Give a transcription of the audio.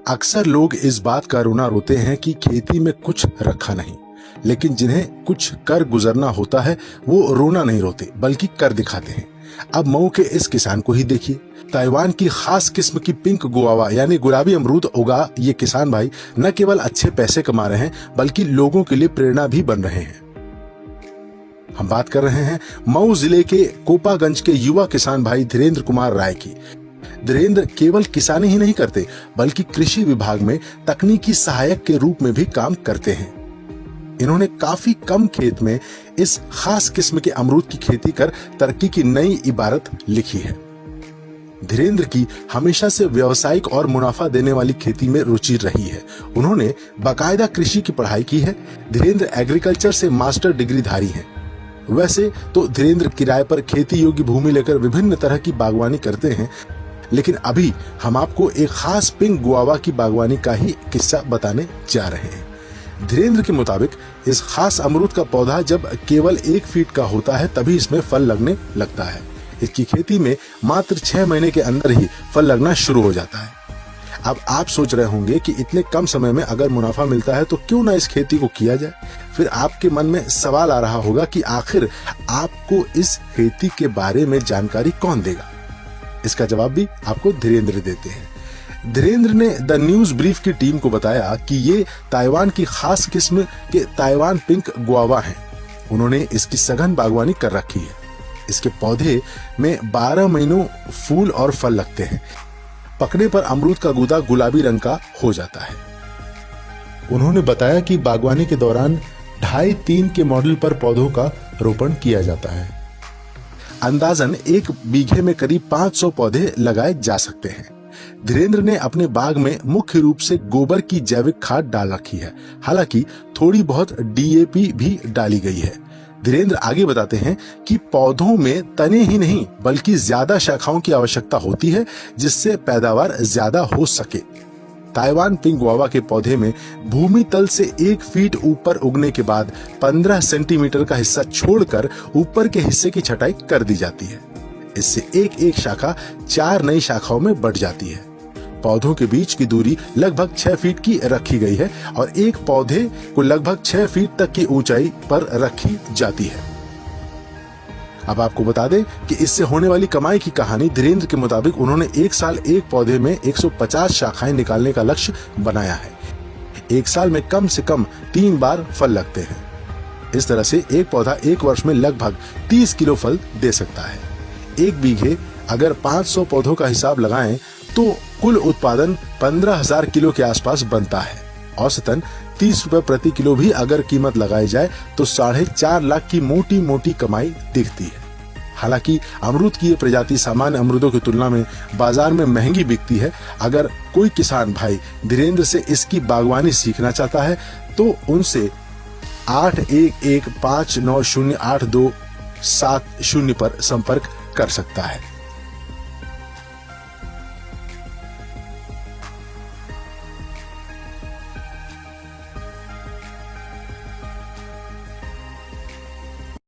अक्सर लोग इस बात का रोना रोते हैं कि खेती में कुछ रखा नहीं, लेकिन जिन्हें कुछ कर गुजरना होता है वो रोना नहीं रोते बल्कि कर दिखाते हैं। अब मऊ के इस किसान को ही देखिए। ताइवान की खास किस्म की पिंक गुआवा यानी गुलाबी अमरूद उगा ये किसान भाई न केवल अच्छे पैसे कमा रहे हैं बल्कि लोगों के लिए प्रेरणा भी बन रहे हैं। हम बात कर रहे हैं मऊ जिले के कोपागंज के युवा किसान भाई धीरेन्द्र कुमार राय की। धीरेन्द्र केवल किसानी ही नहीं करते बल्कि कृषि विभाग में तकनीकी सहायक के रूप में भी काम करते हैं। इन्होंने काफी कम खेत में इस खास किस्म के अमरूद की खेती कर तरक्की की नई इबारत लिखी है। धीरेन्द्र की हमेशा से व्यावसायिक और मुनाफा देने वाली खेती में रुचि रही है। उन्होंने बाकायदा कृषि की पढ़ाई की है। धीरेन्द्र एग्रीकल्चर से मास्टर डिग्री धारी हैं। वैसे तो धीरेन्द्र किराए पर खेती योग्य भूमि लेकर विभिन्न तरह की बागवानी करते हैं, लेकिन अभी हम आपको एक खास पिंक गुआवा की बागवानी का ही किस्सा बताने जा रहे हैं। धीरेन्द्र के मुताबिक इस खास अमरूद का पौधा जब केवल 1 फीट का होता है तभी इसमें फल लगने लगता है। इसकी खेती में मात्र 6 महीने के अंदर ही फल लगना शुरू हो जाता है। अब आप सोच रहे होंगे कि इतने कम समय में अगर मुनाफा मिलता है तो क्यों ना इस खेती को किया जाए। फिर आपके मन में सवाल आ रहा होगा कि आखिर आपको इस खेती के बारे में जानकारी कौन देगा। इसका जवाब भी आपको धीरेन्द्र देते हैं। धीरेन्द्र ने द न्यूज ब्रीफ की टीम को बताया कि ये ताइवान की खास किस्म के ताइवान पिंक गुआवा हैं। उन्होंने इसकी सघन बागवानी कर रखी है। इसके पौधे में 12 महीनों फूल और फल लगते हैं। पकने पर अमरूद का गूदा गुलाबी रंग का हो जाता है। उन्होंने बताया कि बागवानी के दौरान 2.5-3 के मॉडल पर पौधों का रोपण किया जाता है। अंदाजन 1 बीघे में करीब 500 पौधे लगाए जा सकते हैं। धीरेन्द्र ने अपने बाग में मुख्य रूप से गोबर की जैविक खाद डाल रखी है। हालांकि थोड़ी बहुत DAP भी डाली गई है। धीरेन्द्र आगे बताते हैं कि पौधों में तने ही नहीं बल्कि ज्यादा शाखाओं की आवश्यकता होती है जिससे पैदावार ज्यादा हो सके। ताइवान पिंक गुआवा के पौधे में भूमि तल से 1 फीट ऊपर उगने के बाद 15 सेंटीमीटर का हिस्सा छोड़कर ऊपर के हिस्से की छटाई कर दी जाती है। इससे एक शाखा 4 नई शाखाओं में बढ़ जाती है। पौधों के बीच की दूरी लगभग 6 फीट की रखी गई है और एक पौधे को लगभग 6 फीट तक की ऊंचाई पर रखी जाती है। अब आपको बता दें कि इससे होने वाली कमाई की कहानी। धीरेन्द्र के मुताबिक उन्होंने 1 साल एक पौधे में 150 शाखाएं निकालने का लक्ष्य बनाया है। 1 साल में कम से कम 3 बार फल लगते हैं। इस तरह से एक पौधा 1 वर्ष में लगभग 30 किलो फल दे सकता है। 1 बीघे अगर 500 पौधों का हिसाब लगाएं तो कुल उत्पादन 15,000 किलो के आसपास बनता है। औसतन 30 रुपए प्रति किलो भी अगर कीमत लगाई जाए तो 4.5 लाख की मोटी मोटी कमाई दिखती है। हालांकि अमरूद की ये प्रजाति सामान्य अमरूदों की तुलना में बाजार में महंगी बिकती है। अगर कोई किसान भाई धीरेन्द्र से इसकी बागवानी सीखना चाहता है तो उनसे 8115908270 पर संपर्क कर सकता है।